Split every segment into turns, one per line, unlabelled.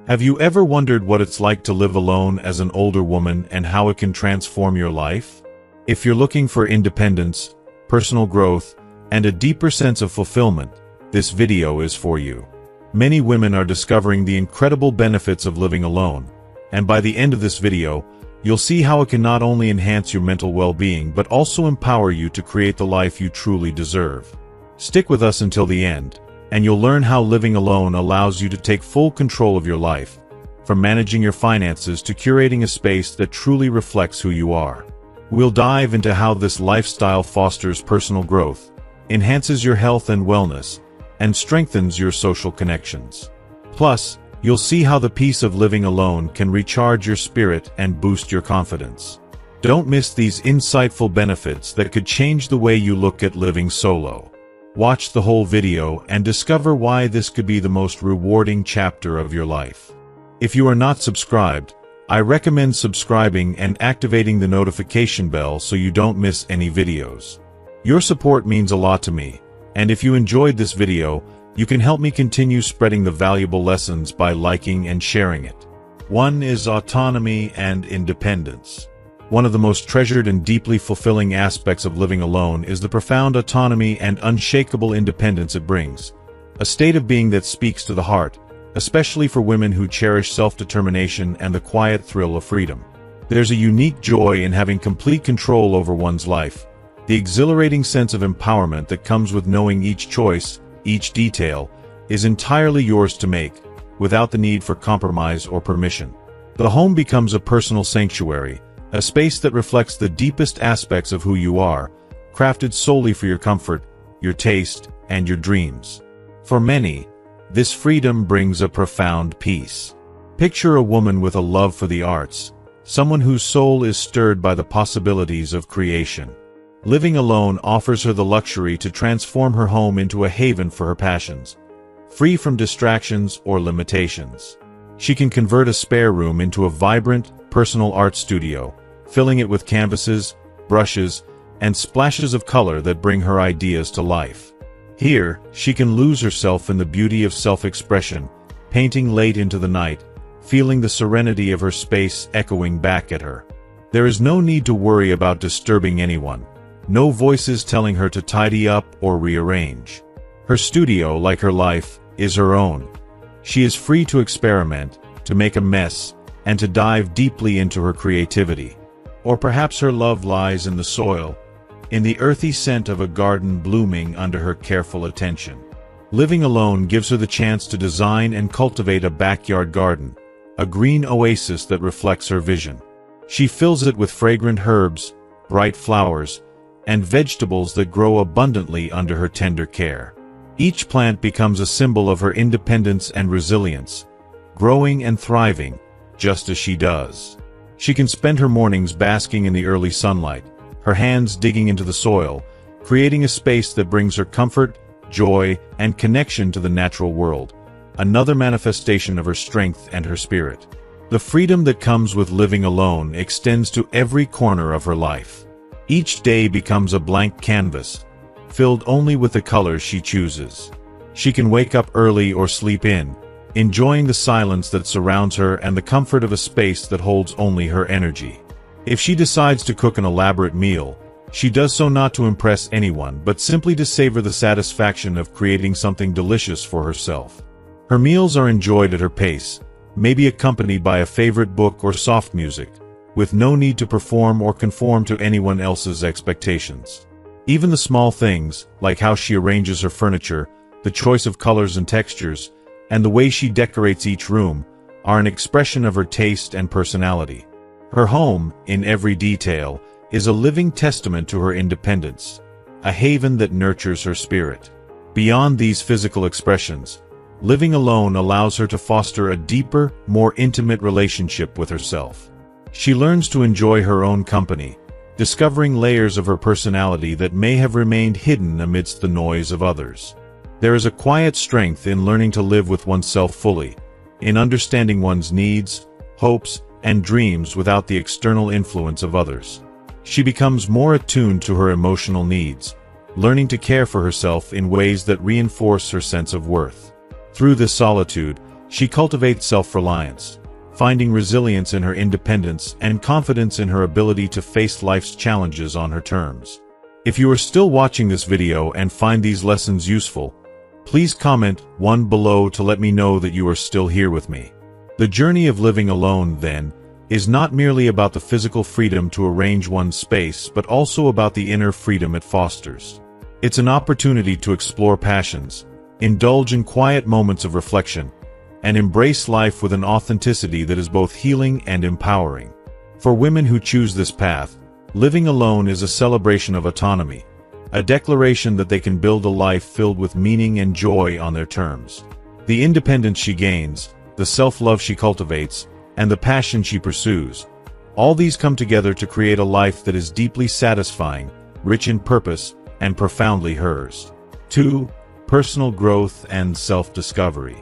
Have you ever wondered what it's like to live alone as an older woman and how it can transform your life? If you're looking for independence, personal growth, and a deeper sense of fulfillment, this video is for you. Many women are discovering the incredible benefits of living alone, and by the end of this video, you'll see how it can not only enhance your mental well-being but also empower you to create the life you truly deserve. Stick with us until the end, and you'll learn how living alone allows you to take full control of your life, from managing your finances to curating a space that truly reflects who you are. We'll dive into how this lifestyle fosters personal growth, enhances your health and wellness, and strengthens your social connections. Plus, you'll see how the peace of living alone can recharge your spirit and boost your confidence. Don't miss these insightful benefits that could change the way you look at living solo. Watch the whole video and discover why this could be the most rewarding chapter of your life. If you are not subscribed, I recommend subscribing and activating the notification bell so you don't miss any videos. Your support means a lot to me, and if you enjoyed this video, you can help me continue spreading the valuable lessons by liking and sharing it. 1 is autonomy and independence. One of the most treasured and deeply fulfilling aspects of living alone is the profound autonomy and unshakable independence it brings. A state of being that speaks to the heart, especially for women who cherish self-determination and the quiet thrill of freedom. There's a unique joy in having complete control over one's life, the exhilarating sense of empowerment that comes with knowing each choice, each detail, is entirely yours to make, without the need for compromise or permission. The home becomes a personal sanctuary, a space that reflects the deepest aspects of who you are, crafted solely for your comfort, your taste, and your dreams. For many, this freedom brings a profound peace. Picture a woman with a love for the arts, someone whose soul is stirred by the possibilities of creation. Living alone offers her the luxury to transform her home into a haven for her passions, free from distractions or limitations. She can convert a spare room into a vibrant, personal art studio, filling it with canvases, brushes, and splashes of color that bring her ideas to life. Here, she can lose herself in the beauty of self-expression, painting late into the night, feeling the serenity of her space echoing back at her. There is no need to worry about disturbing anyone, no voices telling her to tidy up or rearrange. Her studio, like her life, is her own. She is free to experiment, to make a mess, and to dive deeply into her creativity. Or perhaps her love lies in the soil, in the earthy scent of a garden blooming under her careful attention. Living alone gives her the chance to design and cultivate a backyard garden, a green oasis that reflects her vision. She fills it with fragrant herbs, bright flowers, and vegetables that grow abundantly under her tender care. Each plant becomes a symbol of her independence and resilience, growing and thriving, just as she does. She can spend her mornings basking in the early sunlight, her hands digging into the soil, creating a space that brings her comfort, joy, and connection to the natural world, another manifestation of her strength and her spirit. The freedom that comes with living alone extends to every corner of her life. Each day becomes a blank canvas, filled only with the colors she chooses. She can wake up early or sleep in, enjoying the silence that surrounds her and the comfort of a space that holds only her energy. If she decides to cook an elaborate meal, she does so not to impress anyone but simply to savor the satisfaction of creating something delicious for herself. Her meals are enjoyed at her pace, maybe accompanied by a favorite book or soft music, with no need to perform or conform to anyone else's expectations. Even the small things, like how she arranges her furniture, the choice of colors and textures, and the way she decorates each room, are an expression of her taste and personality. Her home, in every detail, is a living testament to her independence, a haven that nurtures her spirit. Beyond these physical expressions, living alone allows her to foster a deeper, more intimate relationship with herself. She learns to enjoy her own company, discovering layers of her personality that may have remained hidden amidst the noise of others. There is a quiet strength in learning to live with oneself fully, in understanding one's needs, hopes, and dreams without the external influence of others. She becomes more attuned to her emotional needs, learning to care for herself in ways that reinforce her sense of worth. Through this solitude, She cultivates self-reliance, finding resilience in her independence and confidence in her ability to face life's challenges on her terms. If you are still watching this video and find these lessons useful, please comment 1 below to let me know that you are still here with me. The journey of living alone, then, is not merely about the physical freedom to arrange one's space, but also about the inner freedom it fosters. It's an opportunity to explore passions, indulge in quiet moments of reflection, and embrace life with an authenticity that is both healing and empowering. For women who choose this path, living alone is a celebration of autonomy, a declaration that they can build a life filled with meaning and joy on their terms. The independence she gains, the self-love she cultivates, and the passion she pursues, all these come together to create a life that is deeply satisfying, rich in purpose, and profoundly hers. 2. Personal growth and self-discovery.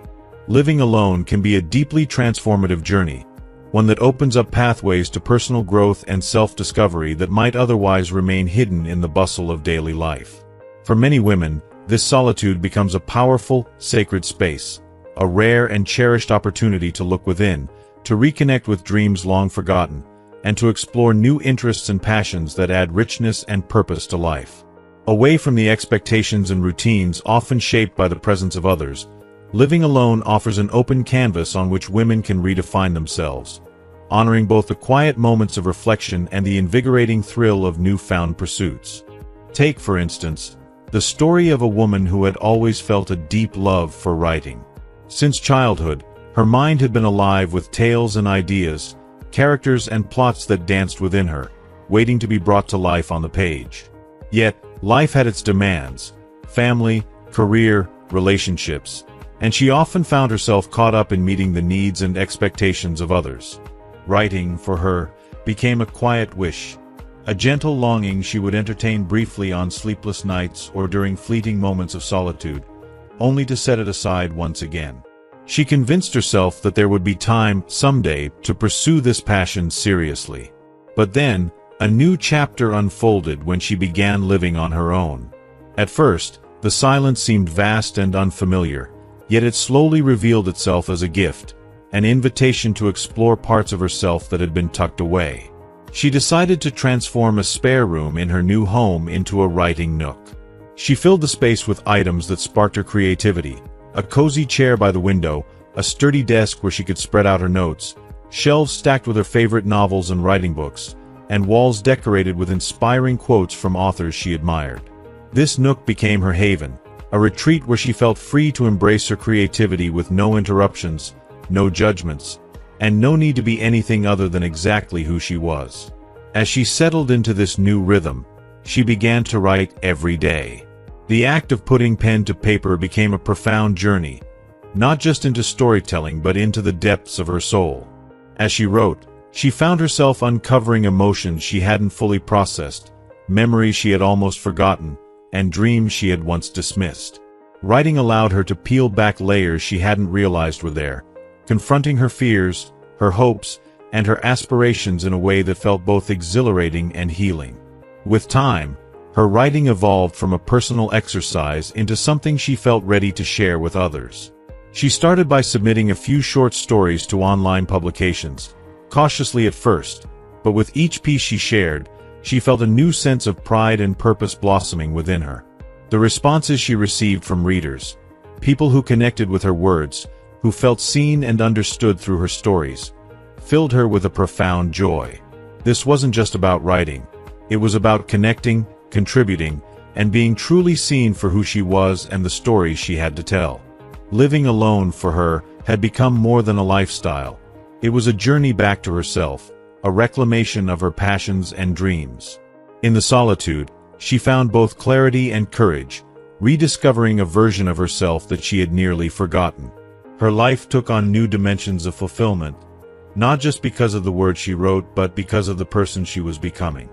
Living alone can be a deeply transformative journey, one that opens up pathways to personal growth and self-discovery that might otherwise remain hidden in the bustle of daily life. For many women, this solitude becomes a powerful, sacred space, a rare and cherished opportunity to look within, to reconnect with dreams long forgotten, and to explore new interests and passions that add richness and purpose to life. Away from the expectations and routines often shaped by the presence of others, living alone offers an open canvas on which women can redefine themselves, honoring both the quiet moments of reflection and the invigorating thrill of newfound pursuits. Take, for instance, the story of a woman who had always felt a deep love for writing. Since childhood, her mind had been alive with tales and ideas, characters and plots that danced within her, waiting to be brought to life on the page. Yet, life had its demands: family, career, relationships, and she often found herself caught up in meeting the needs and expectations of others. Writing, for her, became a quiet wish, a gentle longing she would entertain briefly on sleepless nights or during fleeting moments of solitude, only to set it aside once again. She convinced herself that there would be time, someday, to pursue this passion seriously. But then, a new chapter unfolded when she began living on her own. At first, the silence seemed vast and unfamiliar, yet it slowly revealed itself as a gift, an invitation to explore parts of herself that had been tucked away. She decided to transform a spare room in her new home into a writing nook. She filled the space with items that sparked her creativity: a cozy chair by the window, a sturdy desk where she could spread out her notes, shelves stacked with her favorite novels and writing books, and walls decorated with inspiring quotes from authors she admired. This nook became her haven, a retreat where she felt free to embrace her creativity with no interruptions, no judgments, and no need to be anything other than exactly who she was. As she settled into this new rhythm, she began to write every day. The act of putting pen to paper became a profound journey, not just into storytelling but into the depths of her soul. As she wrote, she found herself uncovering emotions she hadn't fully processed, memories she had almost forgotten, and dreams she had once dismissed. Writing allowed her to peel back layers she hadn't realized were there, confronting her fears, her hopes, and her aspirations in a way that felt both exhilarating and healing. With time, her writing evolved from a personal exercise into something she felt ready to share with others. She started by submitting a few short stories to online publications, cautiously at first, but with each piece she shared, she felt a new sense of pride and purpose blossoming within her. The responses she received from readers, people who connected with her words, who felt seen and understood through her stories, filled her with a profound joy. This wasn't just about writing. It was about connecting, contributing, and being truly seen for who she was and the stories she had to tell. Living alone, for her, had become more than a lifestyle. It was a journey back to herself, a reclamation of her passions and dreams. In the solitude, she found both clarity and courage, rediscovering a version of herself that she had nearly forgotten. Her life took on new dimensions of fulfillment, not just because of the words she wrote, but because of the person she was becoming.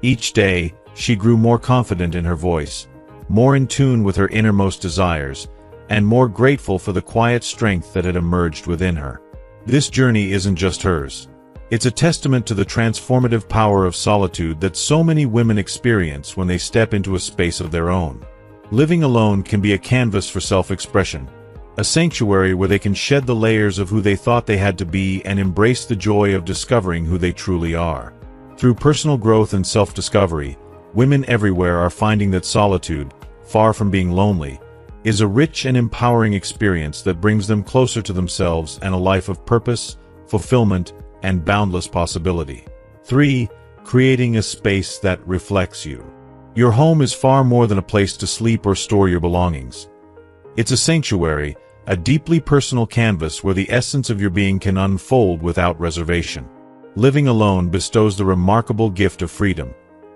Each day, she grew more confident in her voice, more in tune with her innermost desires, and more grateful for the quiet strength that had emerged within her. This journey isn't just hers. It's a testament to the transformative power of solitude that so many women experience when they step into a space of their own. Living alone can be a canvas for self-expression, A sanctuary where they can shed the layers of who they thought they had to be and embrace the joy of discovering who they truly are. Through personal growth and self-discovery, women everywhere are finding that solitude, far from being lonely, is a rich and empowering experience that brings them closer to themselves and a life of purpose, fulfillment, and boundless possibility. 3. Creating a space that reflects you. Your home is far more than a place to sleep or store your belongings. It's a sanctuary, a deeply personal canvas where the essence of your being can unfold without reservation. Living alone bestows the remarkable gift of freedom.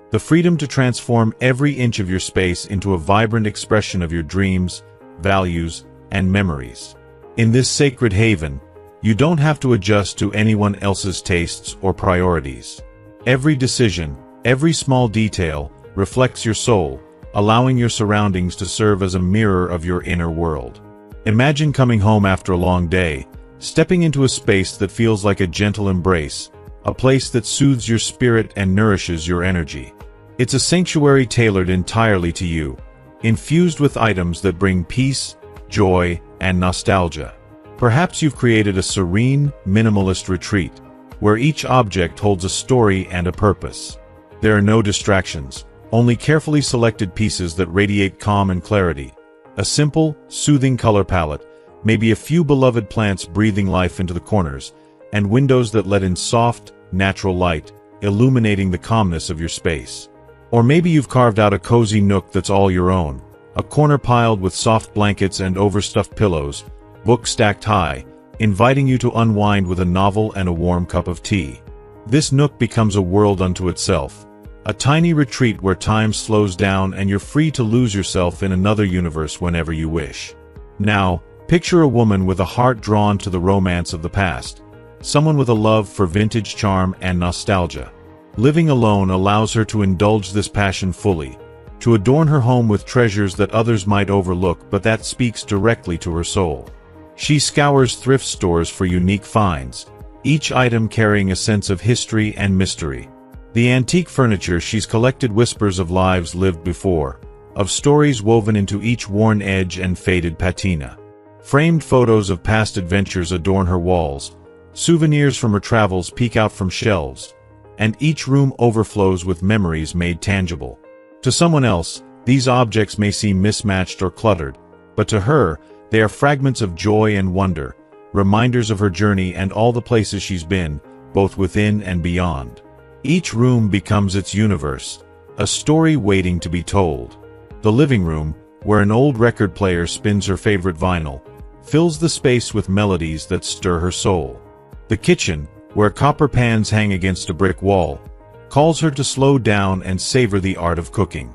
The freedom to transform every inch of your space into a vibrant expression of your dreams, values, and memories. In this sacred haven, you don't have to adjust to anyone else's tastes or priorities. Every decision, every small detail, reflects your soul, allowing your surroundings to serve as a mirror of your inner world. Imagine coming home after a long day, stepping into a space that feels like a gentle embrace, a place that soothes your spirit and nourishes your energy. It's a sanctuary tailored entirely to you, infused with items that bring peace, joy, and nostalgia. Perhaps you've created a serene, minimalist retreat, where each object holds a story and a purpose. There are no distractions, only carefully selected pieces that radiate calm and clarity. A simple, soothing color palette, maybe a few beloved plants breathing life into the corners, and windows that let in soft, natural light, illuminating the calmness of your space. Or maybe you've carved out a cozy nook that's all your own, a corner piled with soft blankets and overstuffed pillows, books stacked high, inviting you to unwind with a novel and a warm cup of tea. This nook becomes a world unto itself, a tiny retreat where time slows down and you're free to lose yourself in another universe whenever you wish. Now, picture a woman with a heart drawn to the romance of the past, someone with a love for vintage charm and nostalgia. Living alone allows her to indulge this passion fully, to adorn her home with treasures that others might overlook but that speaks directly to her soul. She scours thrift stores for unique finds, each item carrying a sense of history and mystery. The antique furniture she's collected whispers of lives lived before, of stories woven into each worn edge and faded patina. Framed photos of past adventures adorn her walls, souvenirs from her travels peek out from shelves, and each room overflows with memories made tangible. To someone else, these objects may seem mismatched or cluttered, but to her, they are fragments of joy and wonder, reminders of her journey and all the places she's been, both within and beyond. Each room becomes its universe, a story waiting to be told. The living room, where an old record player spins her favorite vinyl, fills the space with melodies that stir her soul. The kitchen, where copper pans hang against a brick wall, calls her to slow down and savor the art of cooking.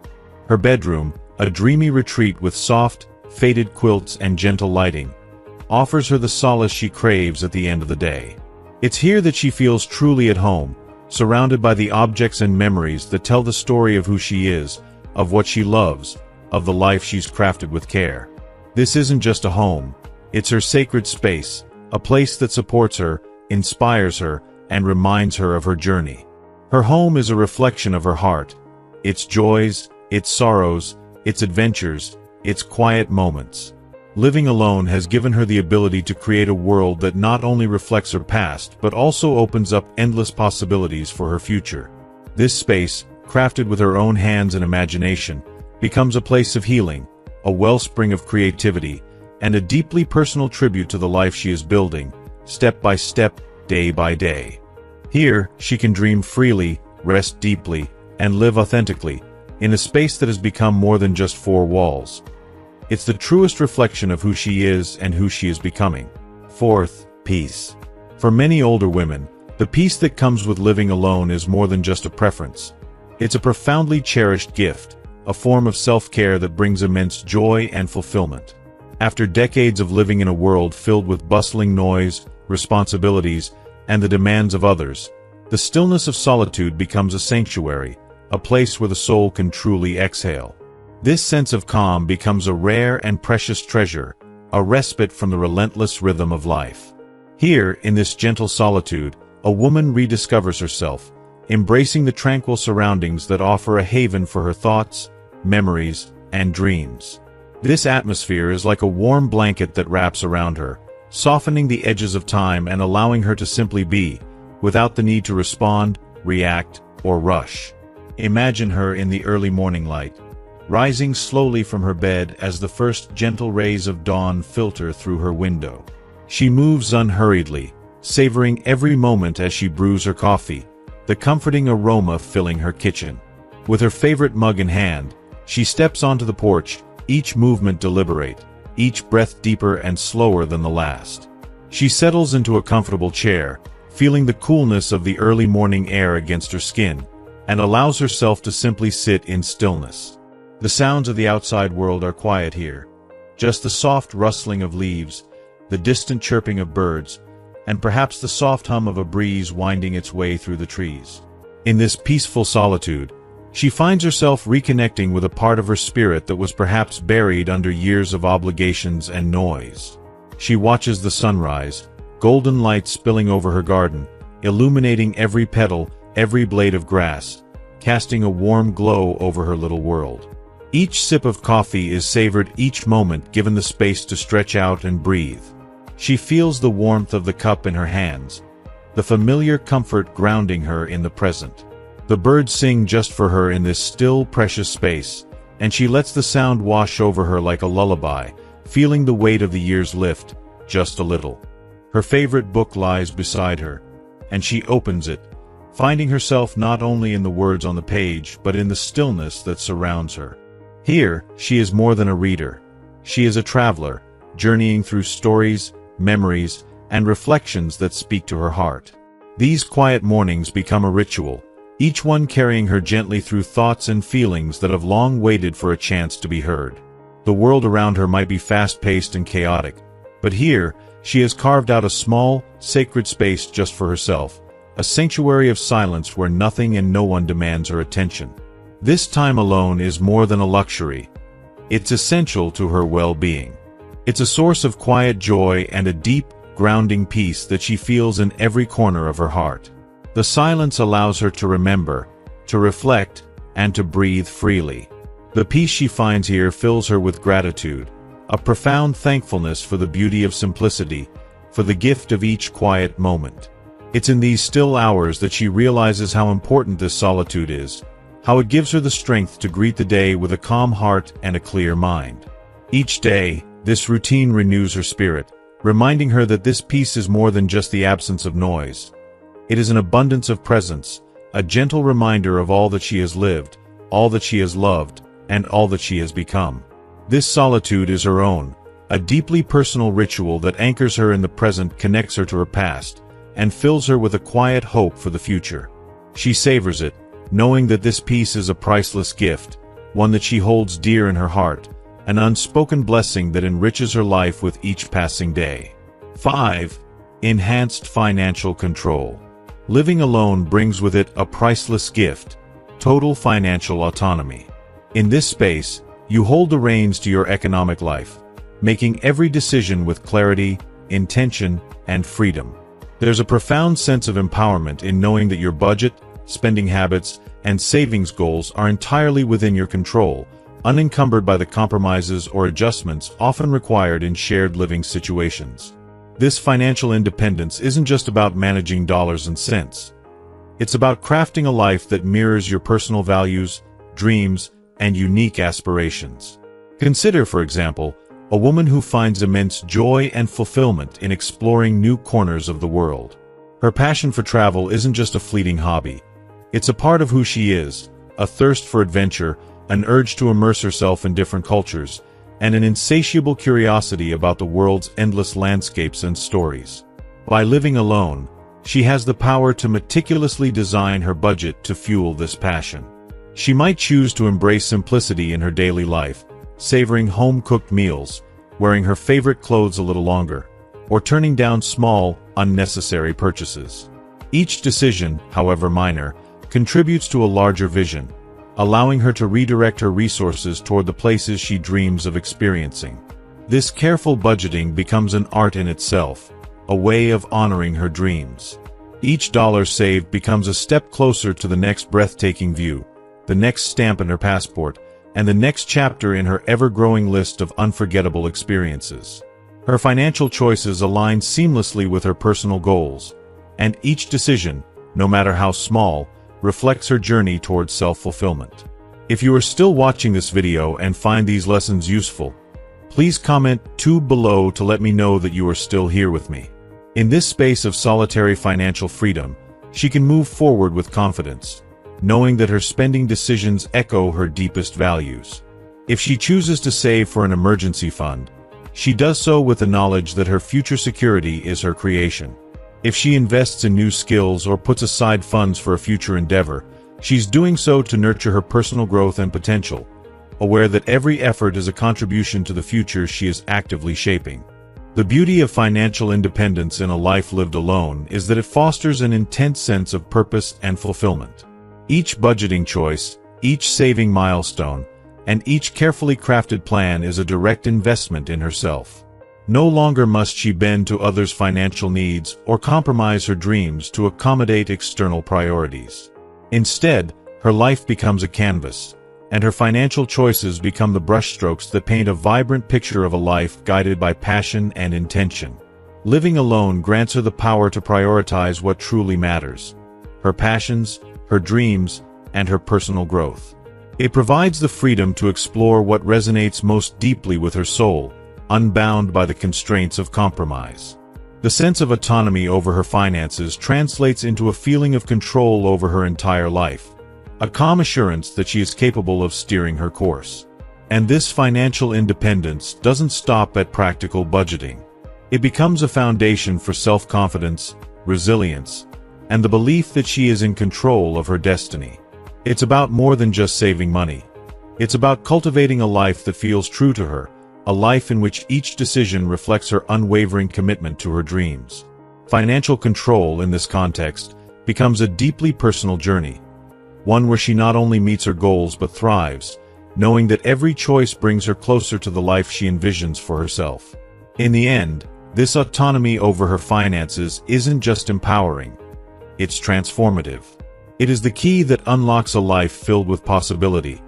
Her bedroom, a dreamy retreat with soft, faded quilts and gentle lighting, offers her the solace she craves at the end of the day. It's here that she feels truly at home, surrounded by the objects and memories that tell the story of who she is, of what she loves, of the life she's crafted with care. This isn't just a home, it's her sacred space, a place that supports her, inspires her, and reminds her of her journey. Her home is a reflection of her heart, its joys, its sorrows, its adventures, its quiet moments. Living alone has given her the ability to create a world that not only reflects her past but also opens up endless possibilities for her future. This space, crafted with her own hands and imagination, becomes a place of healing, a wellspring of creativity, and a deeply personal tribute to the life she is building, step by step, day by day. Here, she can dream freely, rest deeply, and live authentically, in a space that has become more than just four walls. It's the truest reflection of who she is and who she is becoming. 4th, peace. For many older women, the peace that comes with living alone is more than just a preference. It's a profoundly cherished gift, a form of self-care that brings immense joy and fulfillment. After decades of living in a world filled with bustling noise, responsibilities, and the demands of others, the stillness of solitude becomes a sanctuary, a place where the soul can truly exhale. This sense of calm becomes a rare and precious treasure, a respite from the relentless rhythm of life. Here, in this gentle solitude, a woman rediscovers herself, embracing the tranquil surroundings that offer a haven for her thoughts, memories, and dreams. This atmosphere is like a warm blanket that wraps around her, softening the edges of time and allowing her to simply be, without the need to respond, react, or rush. Imagine her in the early morning light, rising slowly from her bed as the first gentle rays of dawn filter through her window. She moves unhurriedly, savoring every moment as she brews her coffee, the comforting aroma filling her kitchen. With her favorite mug in hand, she steps onto the porch, each movement deliberate, each breath deeper and slower than the last. She settles into a comfortable chair, feeling the coolness of the early morning air against her skin, and allows herself to simply sit in stillness. The sounds of the outside world are quiet here, just the soft rustling of leaves, the distant chirping of birds, and perhaps the soft hum of a breeze winding its way through the trees. In this peaceful solitude, she finds herself reconnecting with a part of her spirit that was perhaps buried under years of obligations and noise. She watches the sunrise, golden light spilling over her garden, illuminating every petal, every blade of grass, casting a warm glow over her little world. Each sip of coffee is savored each moment given the space to stretch out and breathe. She feels the warmth of the cup in her hands, the familiar comfort grounding her in the present. The birds sing just for her in this still, precious space, and she lets the sound wash over her like a lullaby, feeling the weight of the years lift, just a little. Her favorite book lies beside her, and she opens it, finding herself not only in the words on the page but in the stillness that surrounds her. Here, she is more than a reader. She is a traveler, journeying through stories, memories, and reflections that speak to her heart. These quiet mornings become a ritual, each one carrying her gently through thoughts and feelings that have long waited for a chance to be heard. The world around her might be fast-paced and chaotic, but here, she has carved out a small, sacred space just for herself, a sanctuary of silence where nothing and no one demands her attention. This time alone is more than a luxury. It's essential to her well-being. It's a source of quiet joy and a deep, grounding peace that she feels in every corner of her heart. The silence allows her to remember, to reflect, and to breathe freely. The peace she finds here fills her with gratitude, a profound thankfulness for the beauty of simplicity, for the gift of each quiet moment. It's in these still hours that she realizes how important this solitude is, how it gives her the strength to greet the day with a calm heart and a clear mind. Each day, this routine renews her spirit, reminding her that this peace is more than just the absence of noise. It is an abundance of presence, a gentle reminder of all that she has lived, all that she has loved, and all that she has become. This solitude is her own, a deeply personal ritual that anchors her in the present, connects her to her past, and fills her with a quiet hope for the future. She savors it, knowing that this peace is a priceless gift, one that she holds dear in her heart, an unspoken blessing that enriches her life with each passing day. 5. Enhanced financial control. Living alone brings with it a priceless gift, total financial autonomy. In this space, you hold the reins to your economic life, making every decision with clarity, intention, and freedom. There's a profound sense of empowerment in knowing that your budget, spending habits, and savings goals are entirely within your control, unencumbered by the compromises or adjustments often required in shared living situations. This financial independence isn't just about managing dollars and cents. It's about crafting a life that mirrors your personal values, dreams, and unique aspirations. Consider, for example, a woman who finds immense joy and fulfillment in exploring new corners of the world. Her passion for travel isn't just a fleeting hobby. It's a part of who she is, a thirst for adventure, an urge to immerse herself in different cultures, and an insatiable curiosity about the world's endless landscapes and stories. By living alone, she has the power to meticulously design her budget to fuel this passion. She might choose to embrace simplicity in her daily life, savoring home-cooked meals, wearing her favorite clothes a little longer, or turning down small, unnecessary purchases. Each decision, however minor, contributes to a larger vision, allowing her to redirect her resources toward the places she dreams of experiencing. This careful budgeting becomes an art in itself, a way of honoring her dreams. Each dollar saved becomes a step closer to the next breathtaking view, the next stamp in her passport, and the next chapter in her ever-growing list of unforgettable experiences. Her financial choices align seamlessly with her personal goals, and each decision, no matter how small, reflects her journey towards self-fulfillment. If you are still watching this video and find these lessons useful, please comment below to let me know that you are still here with me. In this space of solitary financial freedom, she can move forward with confidence, knowing that her spending decisions echo her deepest values. If she chooses to save for an emergency fund, she does so with the knowledge that her future security is her creation. If she invests in new skills or puts aside funds for a future endeavor, she's doing so to nurture her personal growth and potential, aware that every effort is a contribution to the future she is actively shaping. The beauty of financial independence in a life lived alone is that it fosters an intense sense of purpose and fulfillment. Each budgeting choice, each saving milestone, and each carefully crafted plan is a direct investment in herself. No longer must she bend to others' financial needs or compromise her dreams to accommodate external priorities. Instead, her life becomes a canvas, and her financial choices become the brushstrokes that paint a vibrant picture of a life guided by passion and intention. Living alone grants her the power to prioritize what truly matters: her passions, her dreams, and her personal growth. It provides the freedom to explore what resonates most deeply with her soul, unbound by the constraints of compromise. The sense of autonomy over her finances translates into a feeling of control over her entire life, a calm assurance that she is capable of steering her course. And this financial independence doesn't stop at practical budgeting. It becomes a foundation for self-confidence, resilience, and the belief that she is in control of her destiny. It's about more than just saving money. It's about cultivating a life that feels true to her, a life in which each decision reflects her unwavering commitment to her dreams. Financial control in this context becomes a deeply personal journey, one where she not only meets her goals but thrives, knowing that every choice brings her closer to the life she envisions for herself. In the end, this autonomy over her finances isn't just empowering, it's transformative. It is the key that unlocks a life filled with possibility,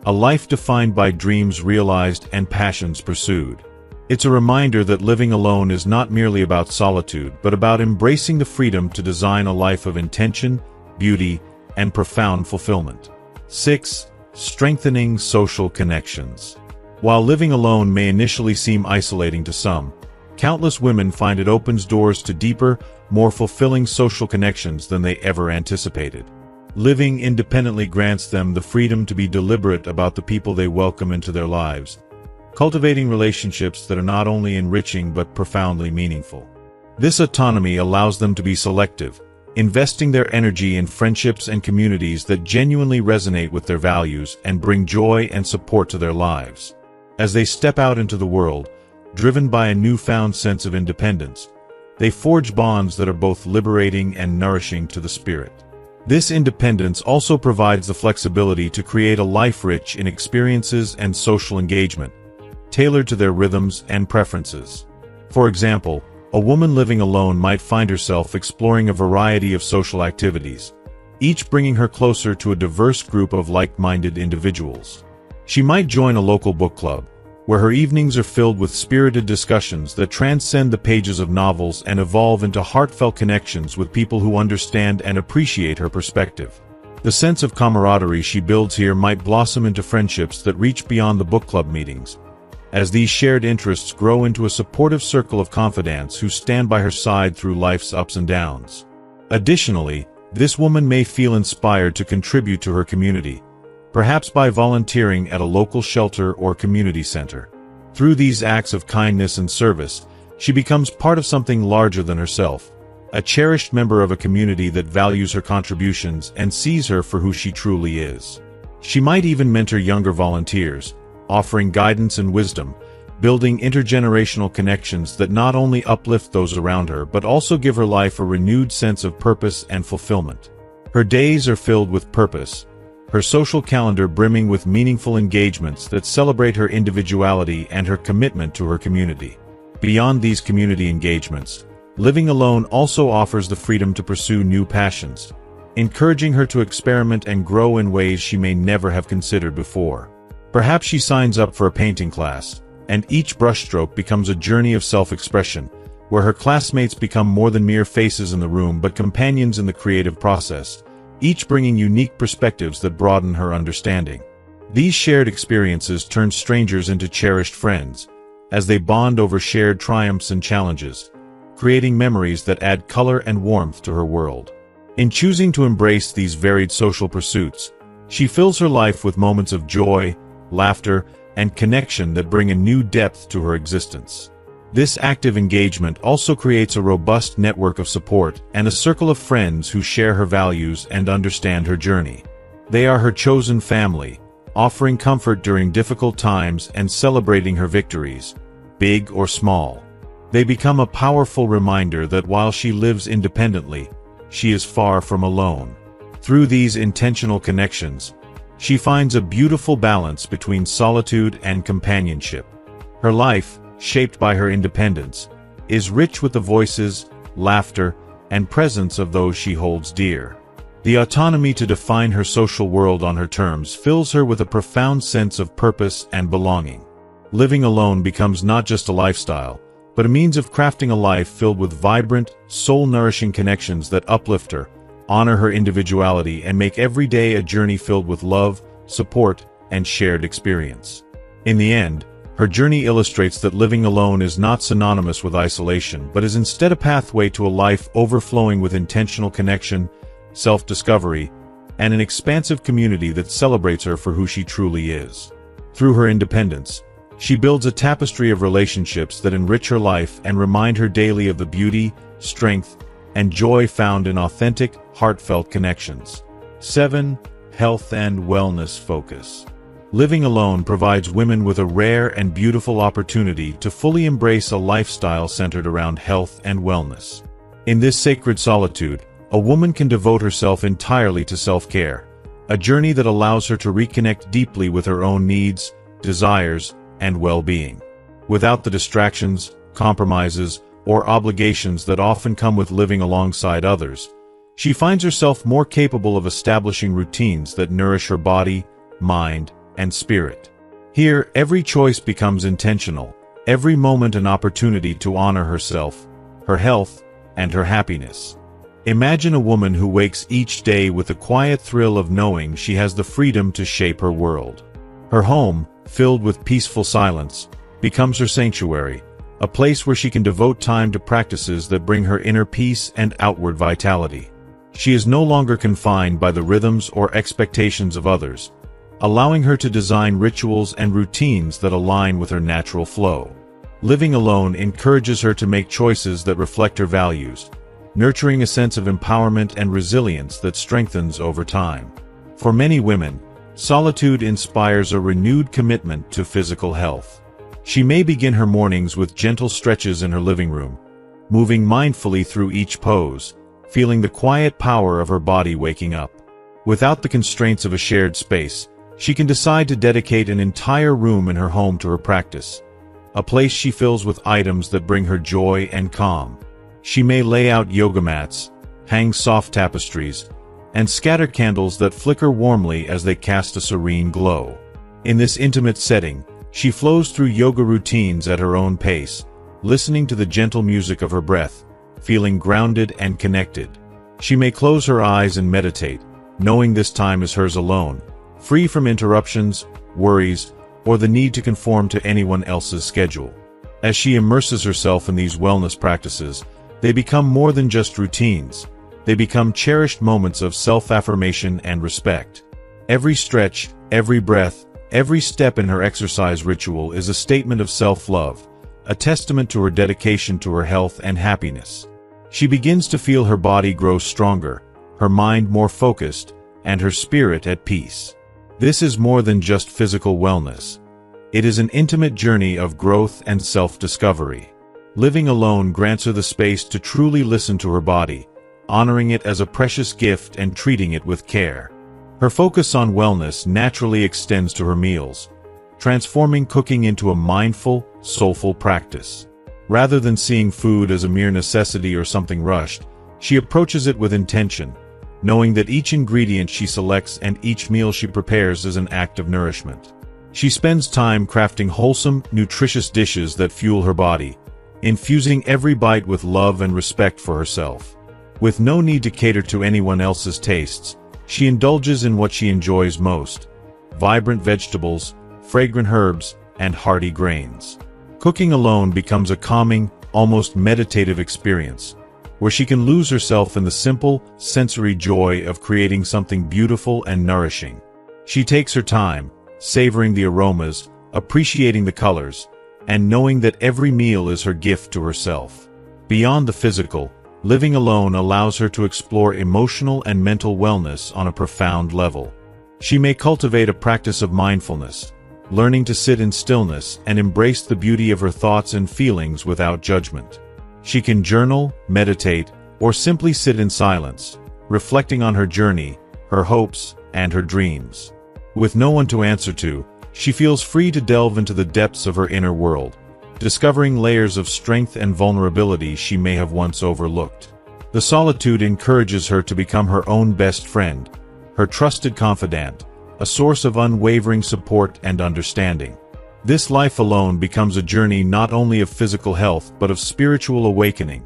a life defined by dreams realized and passions pursued. It's a reminder that living alone is not merely about solitude, but about embracing the freedom to design a life of intention, beauty, and profound fulfillment. 6. Strengthening social connections. While living alone may initially seem isolating to some, countless women find it opens doors to deeper, more fulfilling social connections than they ever anticipated. Living independently grants them the freedom to be deliberate about the people they welcome into their lives, cultivating relationships that are not only enriching but profoundly meaningful. This autonomy allows them to be selective, investing their energy in friendships and communities that genuinely resonate with their values and bring joy and support to their lives. As they step out into the world, driven by a newfound sense of independence, they forge bonds that are both liberating and nourishing to the spirit. This independence also provides the flexibility to create a life rich in experiences and social engagement, tailored to their rhythms and preferences. For example, a woman living alone might find herself exploring a variety of social activities, each bringing her closer to a diverse group of like-minded individuals. She might join a local book club, where her evenings are filled with spirited discussions that transcend the pages of novels and evolve into heartfelt connections with people who understand and appreciate her perspective. The sense of camaraderie she builds here might blossom into friendships that reach beyond the book club meetings, as these shared interests grow into a supportive circle of confidants who stand by her side through life's ups and downs. Additionally, this woman may feel inspired to contribute to her community, perhaps by volunteering at a local shelter or community center. Through these acts of kindness and service, she becomes part of something larger than herself, a cherished member of a community that values her contributions and sees her for who she truly is. She might even mentor younger volunteers, offering guidance and wisdom, building intergenerational connections that not only uplift those around her but also give her life a renewed sense of purpose and fulfillment. Her days are filled with purpose, her social calendar brimming with meaningful engagements that celebrate her individuality and her commitment to her community. Beyond these community engagements, living alone also offers the freedom to pursue new passions, encouraging her to experiment and grow in ways she may never have considered before. Perhaps she signs up for a painting class, and each brushstroke becomes a journey of self-expression, where her classmates become more than mere faces in the room but companions in the creative process, each bringing unique perspectives that broaden her understanding. These shared experiences turn strangers into cherished friends, as they bond over shared triumphs and challenges, creating memories that add color and warmth to her world. In choosing to embrace these varied social pursuits, she fills her life with moments of joy, laughter, and connection that bring a new depth to her existence. This active engagement also creates a robust network of support and a circle of friends who share her values and understand her journey. They are her chosen family, offering comfort during difficult times and celebrating her victories, big or small. They become a powerful reminder that while she lives independently, she is far from alone. Through these intentional connections, she finds a beautiful balance between solitude and companionship. Her life, shaped by her independence, is rich with the voices, laughter, and presence of those she holds dear. The autonomy to define her social world on her terms fills her with a profound sense of purpose and belonging. Living alone becomes not just a lifestyle, but a means of crafting a life filled with vibrant, soul-nourishing connections that uplift her, honor her individuality, and make every day a journey filled with love, support, and shared experience. In the end, her journey illustrates that living alone is not synonymous with isolation, but is instead a pathway to a life overflowing with intentional connection, self-discovery, and an expansive community that celebrates her for who she truly is. Through her independence, she builds a tapestry of relationships that enrich her life and remind her daily of the beauty, strength, and joy found in authentic, heartfelt connections. 7. Health and wellness focus. Living alone provides women with a rare and beautiful opportunity to fully embrace a lifestyle centered around health and wellness. In this sacred solitude, a woman can devote herself entirely to self-care, a journey that allows her to reconnect deeply with her own needs, desires, and well-being. Without the distractions, compromises, or obligations that often come with living alongside others, she finds herself more capable of establishing routines that nourish her body, mind, and spirit. Here, every choice becomes intentional, every moment an opportunity to honor herself, her health, and her happiness. Imagine a woman who wakes each day with the quiet thrill of knowing she has the freedom to shape her world. Her home, filled with peaceful silence, becomes her sanctuary, a place where she can devote time to practices that bring her inner peace and outward vitality. She is no longer confined by the rhythms or expectations of others, allowing her to design rituals and routines that align with her natural flow. Living alone encourages her to make choices that reflect her values, nurturing a sense of empowerment and resilience that strengthens over time. For many women, solitude inspires a renewed commitment to physical health. She may begin her mornings with gentle stretches in her living room, moving mindfully through each pose, feeling the quiet power of her body waking up. Without the constraints of a shared space, she can decide to dedicate an entire room in her home to her practice, a place she fills with items that bring her joy and calm. She may lay out yoga mats, hang soft tapestries, and scatter candles that flicker warmly as they cast a serene glow. In this intimate setting, she flows through yoga routines at her own pace, listening to the gentle music of her breath, feeling grounded and connected. She may close her eyes and meditate, knowing this time is hers alone, free from interruptions, worries, or the need to conform to anyone else's schedule. As she immerses herself in these wellness practices, they become more than just routines. They become cherished moments of self-affirmation and respect. Every stretch, every breath, every step in her exercise ritual is a statement of self-love, a testament to her dedication to her health and happiness. She begins to feel her body grow stronger, her mind more focused, and her spirit at peace. This is more than just physical wellness. It is an intimate journey of growth and self-discovery. Living alone grants her the space to truly listen to her body, honoring it as a precious gift and treating it with care. Her focus on wellness naturally extends to her meals, transforming cooking into a mindful, soulful practice. Rather than seeing food as a mere necessity or something rushed, she approaches it with intention, knowing that each ingredient she selects and each meal she prepares is an act of nourishment. She spends time crafting wholesome, nutritious dishes that fuel her body, infusing every bite with love and respect for herself. With no need to cater to anyone else's tastes, she indulges in what she enjoys most: vibrant vegetables, fragrant herbs, and hearty grains. Cooking alone becomes a calming, almost meditative experience, where she can lose herself in the simple, sensory joy of creating something beautiful and nourishing. She takes her time, savoring the aromas, appreciating the colors, and knowing that every meal is her gift to herself. Beyond the physical, living alone allows her to explore emotional and mental wellness on a profound level. She may cultivate a practice of mindfulness, learning to sit in stillness and embrace the beauty of her thoughts and feelings without judgment. She can journal, meditate, or simply sit in silence, reflecting on her journey, her hopes, and her dreams. With no one to answer to, she feels free to delve into the depths of her inner world, discovering layers of strength and vulnerability she may have once overlooked. The solitude encourages her to become her own best friend, her trusted confidant, a source of unwavering support and understanding. This life alone becomes a journey not only of physical health but of spiritual awakening,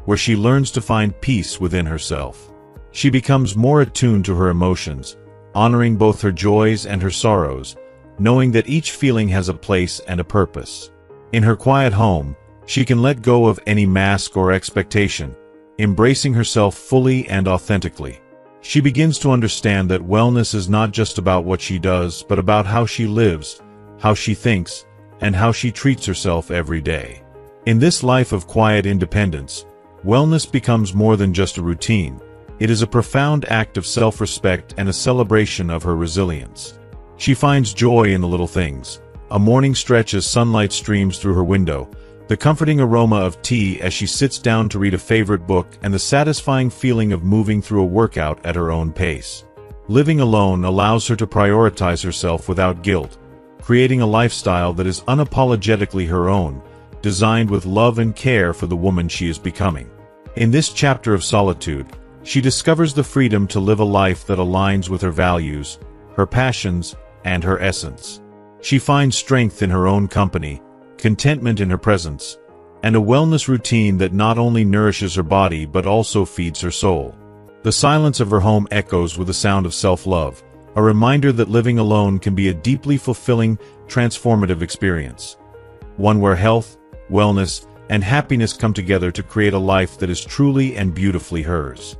where she learns to find peace within herself. She becomes more attuned to her emotions, honoring both her joys and her sorrows, knowing that each feeling has a place and a purpose. In her quiet home, she can let go of any mask or expectation, embracing herself fully and authentically. She begins to understand that wellness is not just about what she does, but about how she lives, how she thinks, and how she treats herself every day. In this life of quiet independence, wellness becomes more than just a routine. It is a profound act of self-respect and a celebration of her resilience. She finds joy in the little things: a morning stretch as sunlight streams through her window, the comforting aroma of tea as she sits down to read a favorite book, and the satisfying feeling of moving through a workout at her own pace. Living alone allows her to prioritize herself without guilt, creating a lifestyle that is unapologetically her own, designed with love and care for the woman she is becoming. In this chapter of solitude, she discovers the freedom to live a life that aligns with her values, her passions, and her essence. She finds strength in her own company, contentment in her presence, and a wellness routine that not only nourishes her body but also feeds her soul. The silence of her home echoes with the sound of self-love, a reminder that living alone can be a deeply fulfilling, transformative experience. One where health, wellness, and happiness come together to create a life that is truly and beautifully hers.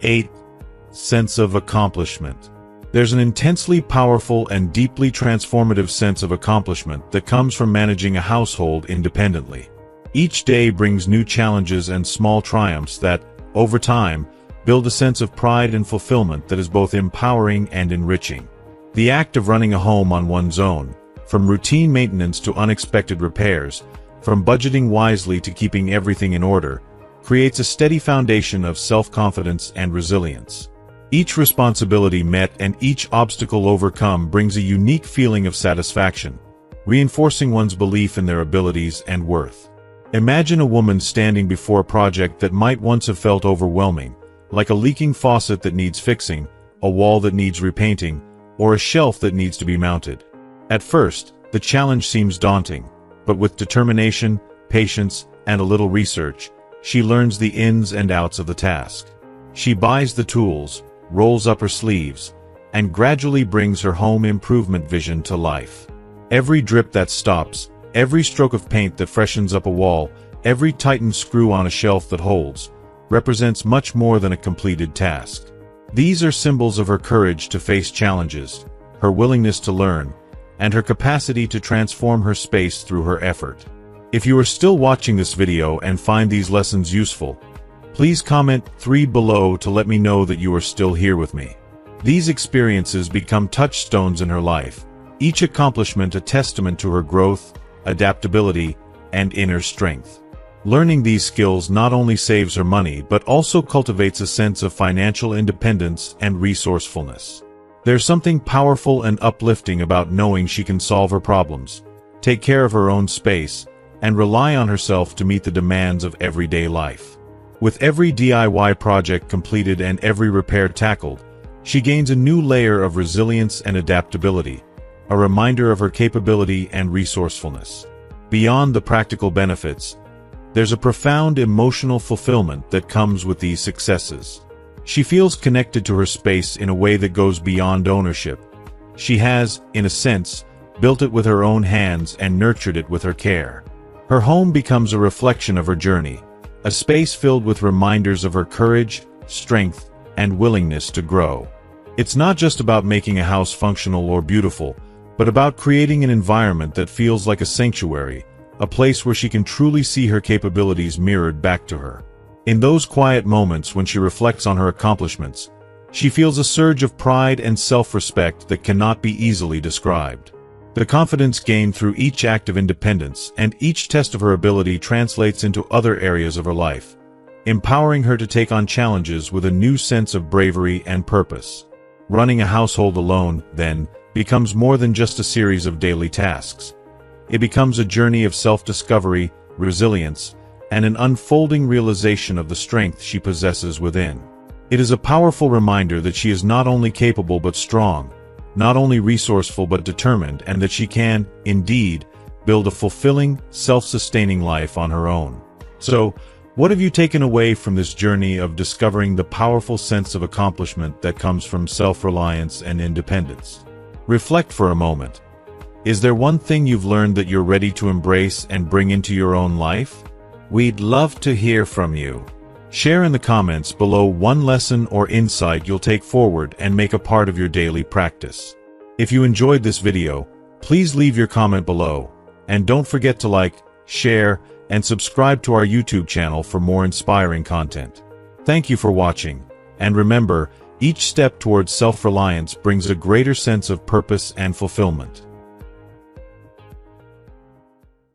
8. Sense of accomplishment. There's an intensely powerful and deeply transformative sense of accomplishment that comes from managing a household independently. Each day brings new challenges and small triumphs that, over time, build a sense of pride and fulfillment that is both empowering and enriching. The act of running a home on one's own, from routine maintenance to unexpected repairs, from budgeting wisely to keeping everything in order, creates a steady foundation of self-confidence and resilience. Each responsibility met and each obstacle overcome brings a unique feeling of satisfaction, reinforcing one's belief in their abilities and worth. Imagine a woman standing before a project that might once have felt overwhelming, like a leaking faucet that needs fixing, a wall that needs repainting, or a shelf that needs to be mounted. At first, the challenge seems daunting, but with determination, patience, and a little research, she learns the ins and outs of the task. She buys the tools, rolls up her sleeves, and gradually brings her home improvement vision to life. Every drip that stops, every stroke of paint that freshens up a wall, every tightened screw on a shelf that holds, represents much more than a completed task. These are symbols of her courage to face challenges, her willingness to learn, and her capacity to transform her space through her effort. If you are still watching this video and find these lessons useful, please comment 3 below to let me know that you are still here with me. These experiences become touchstones in her life, each accomplishment a testament to her growth, adaptability, and inner strength. Learning these skills not only saves her money but also cultivates a sense of financial independence and resourcefulness. There's something powerful and uplifting about knowing she can solve her problems, take care of her own space, and rely on herself to meet the demands of everyday life. With every DIY project completed and every repair tackled, she gains a new layer of resilience and adaptability, a reminder of her capability and resourcefulness. Beyond the practical benefits, there's a profound emotional fulfillment that comes with these successes. She feels connected to her space in a way that goes beyond ownership. She has, in a sense, built it with her own hands and nurtured it with her care. Her home becomes a reflection of her journey, a space filled with reminders of her courage, strength, and willingness to grow. It's not just about making a house functional or beautiful, but about creating an environment that feels like a sanctuary, a place where she can truly see her capabilities mirrored back to her. In those quiet moments when she reflects on her accomplishments, she feels a surge of pride and self-respect that cannot be easily described. The confidence gained through each act of independence and each test of her ability translates into other areas of her life, empowering her to take on challenges with a new sense of bravery and purpose. Running a household alone, then, becomes more than just a series of daily tasks. It becomes a journey of self-discovery, resilience, and an unfolding realization of the strength she possesses within. It is a powerful reminder that she is not only capable but strong, not only resourceful but determined, and that she can, indeed, build a fulfilling, self-sustaining life on her own. So, what have you taken away from this journey of discovering the powerful sense of accomplishment that comes from self-reliance and independence? Reflect for a moment. Is there one thing you've learned that you're ready to embrace and bring into your own life? We'd love to hear from you. Share in the comments below one lesson or insight you'll take forward and make a part of your daily practice. If you enjoyed this video, please leave your comment below, and don't forget to like, share, and subscribe to our YouTube channel for more inspiring content. Thank you for watching, and remember, each step towards self-reliance brings a greater sense of purpose and fulfillment.